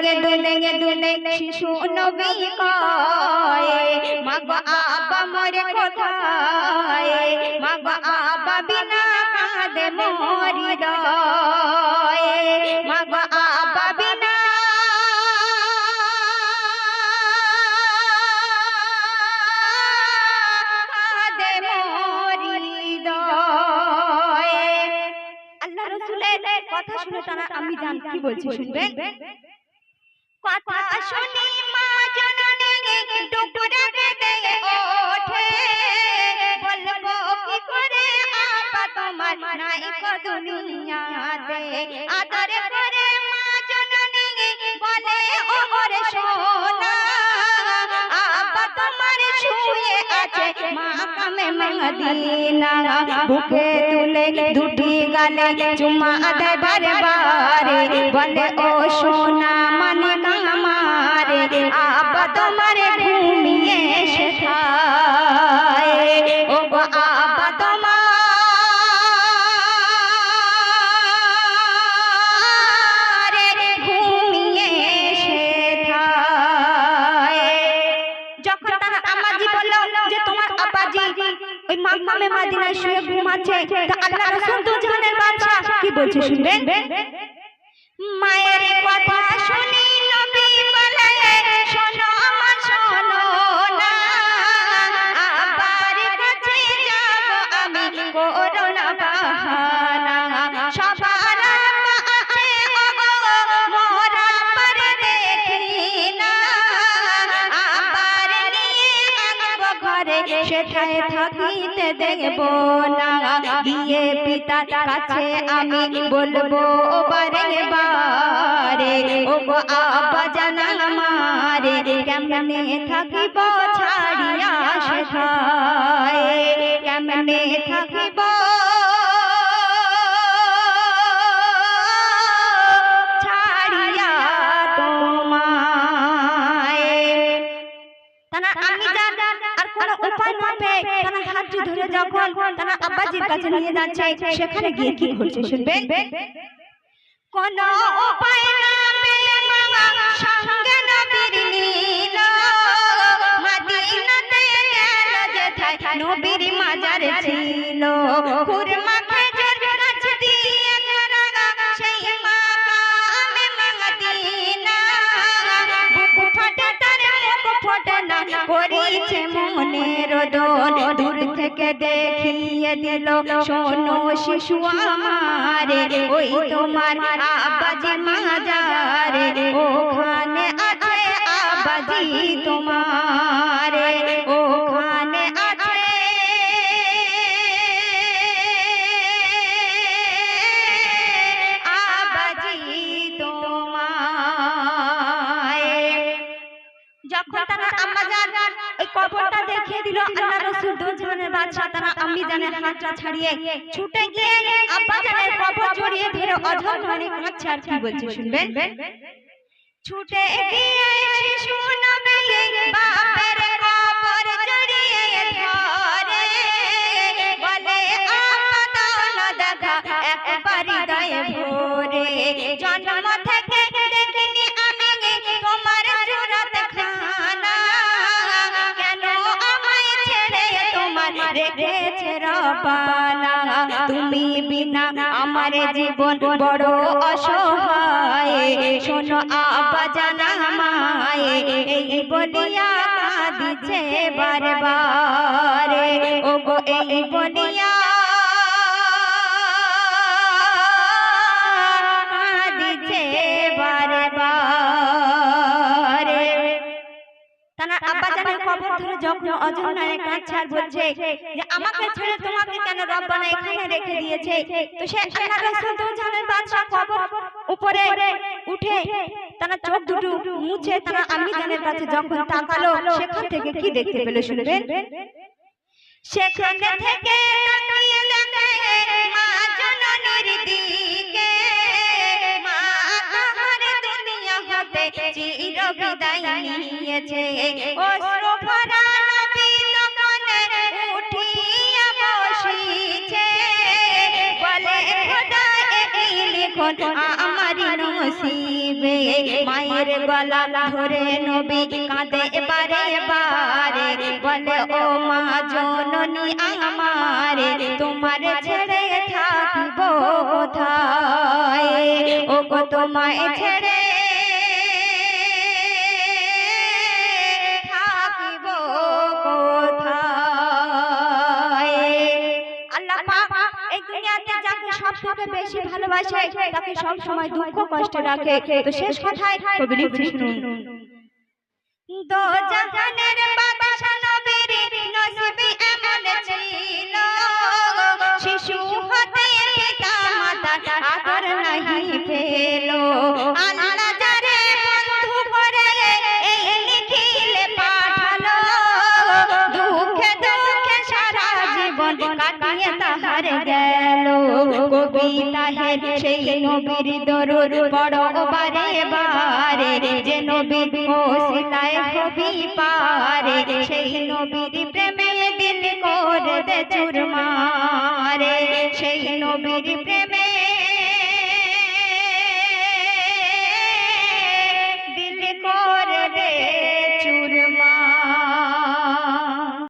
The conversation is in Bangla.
দুলে শিশু নবী কয় মা গো আব্বা মরে কোথায় মা গো আব্বা বিনা কাঁদে মোর হৃদয় মা গো আব্বা বিনা কাঁদে মোর হৃদয়। আল্লাহ রাসূলের কথা শুনে তারা আমি জান কি বলছি শুনবেন। কথা শুনি মা জননী টুকরা কেঁদে ওঠে বলবো কি করে আপা তোমার নাই কো দুনিয়াতে আদর করে মা জননী বলে ওরে সোনা আপা তোমার শুয়ে আছে মাকামে মদিনা বুকে তুলে দুটি গালে চুমা দেয় বারে বারে বলে ও সোনা মানে আমারে আব্বা তোমার ঘুমিয়ে শেখায় ও গো আব্বা তোমার ঘুমিয়ে শেখায়। যখন তারা আম্মাজি বলল যে তোমার আব্বাজি ওই মাকামে মদিনায় শুয়ে ঘুমাচ্ছে তা আল্লাহ রাসূল দু জাহানের বাদশা কি বলছে শুনবেন। মায়ের কথা শুনি নবী বলে শোনো মা শোনো না আব্বার কাছে যাব আমি করো না বাহানা সবার মা আছে মোরা পর দেখি না আব্বার নিয়ে আনবো ঘরে সেথায় থাকিতে দেব না গিয়ে পিতার কাছে আমি বলবো বারে বারে ও গো আব্বা জান আমারে কেমনে থাকিব ছাড়িয়া সেথায় কেমনে থাকিব ছাড়িয়া তোমায়। তারা আমি জান আর কোন উপায় না পেয়ে তারা হাত ধরে যখন তারা আব্বাজির কাছে নিয়ে যাচ্ছে সেখানে গিয়ে কি হচ্ছে শুনবেন। কোন উপায় না পেয়ে মা সঙ্গে নবীর নিল মদিনাতে গেল যেথায় নবীর মাজার ছিল খুরমা খেজুর গাছ দিয়ে ঘেরা সেই মাকামে মদিনা বুক ফাটে তার মুখ ফোটে না করিছে মনের দোল দূর থেকে দেখিয়ে দিল শোনো শিশু আমারে ওই তোমার আব্বাজি মাজারে ওখানে আছে আব্বাজি তোমারে ওখানে আছে আব্বাজি তোমায়। যখন তারা আম্মাজান এই কবরটা দেখিয়ে দিল আল্লাহ রাসূল দু জাহানের বাদশা তারা আমি জানের হাতটা ছাড়িয়ে ছুটে গিয়ে আব্বাজানের কবর জড়িয়ে ধরে অঝর ধ্বনি কাঁদছে আর কি বলছে শুনবেন। ছুটে গিয়ে শিশু নবী বাপের কবর জড়িয়ে ধরে বলে আপা দাও না দেখা একবার হৃদয়ে ভরে জন্ম থেকে দেখিনি আমি তোমার সুরত খানা কেন আমায় ছেড়ে তোমার রেখেছে রব্বানা তুমি বিনা আমার জীবন বড় অসহায় শোনো আব্বা জান আমায় এই বলিয়া কাঁদিছে বারে বারে ও গো এই বলিয়া কাঁদিছে বারে বারে। তারা আব্বাজানের কবর ধরে যখন অজন্নায় কাঁদছে আর বলছে যে আমাকে ছেড়ে তোমাকে কেন রব্বানা এখানে রেখে দিয়েছে তো সে আল্লাহ রাসূল দু জাহানের বাদশা কবর উপরে উঠে তারা চোখ দুটো মুছে তারা আমি জানের কাছে যখন তাকালো সেখান থেকে কি দেখতে পেল শুনবেন। সেখান থেকে তাকিয়ে দেখে মা জননীর দিকে মা তাহার দুনিয়া হতে চির বিদায় নিয়েছে অশ্রু ভরা নবী তখন উঠিয়া বসিছে বলে খোদা এই লিখন আমারই নসিবে মায়ের গলা ধরে নবী কাঁদে বারে বারে বলে ও মা জননী আমারে তোমার ছেড়ে থাকিব কোথায় ও গো তোমায় ছেড়ে থাকিব কোথায়। আল্লাহ পাক এই দুনিয়াতে যাকে সবথেকে বেশি ভালোবাসে তাকে সব সময় দুঃখ কষ্ট রাখে। তো শেষ কথায় কবি লিখছে শুনুন, দো জাহানের বাদশা নবীর নসিবে এমন ছিল শিশু হতে পিতা মাতা আদর নাহি পেল আল্লাহ যারে বন্ধু করে এই লিখিলে পাঠালো দুঃখে দুঃখে সারা জীবন কাটিয়ে তাহার গেল কবিতাহের সেই নবীর দরুদ পড়ো বারে বারে যে নবীর ওসিলায় হবি পারে সেই নবীর প্রেমে দিল করে দে চুরমারে সেই নবীর প্রেমে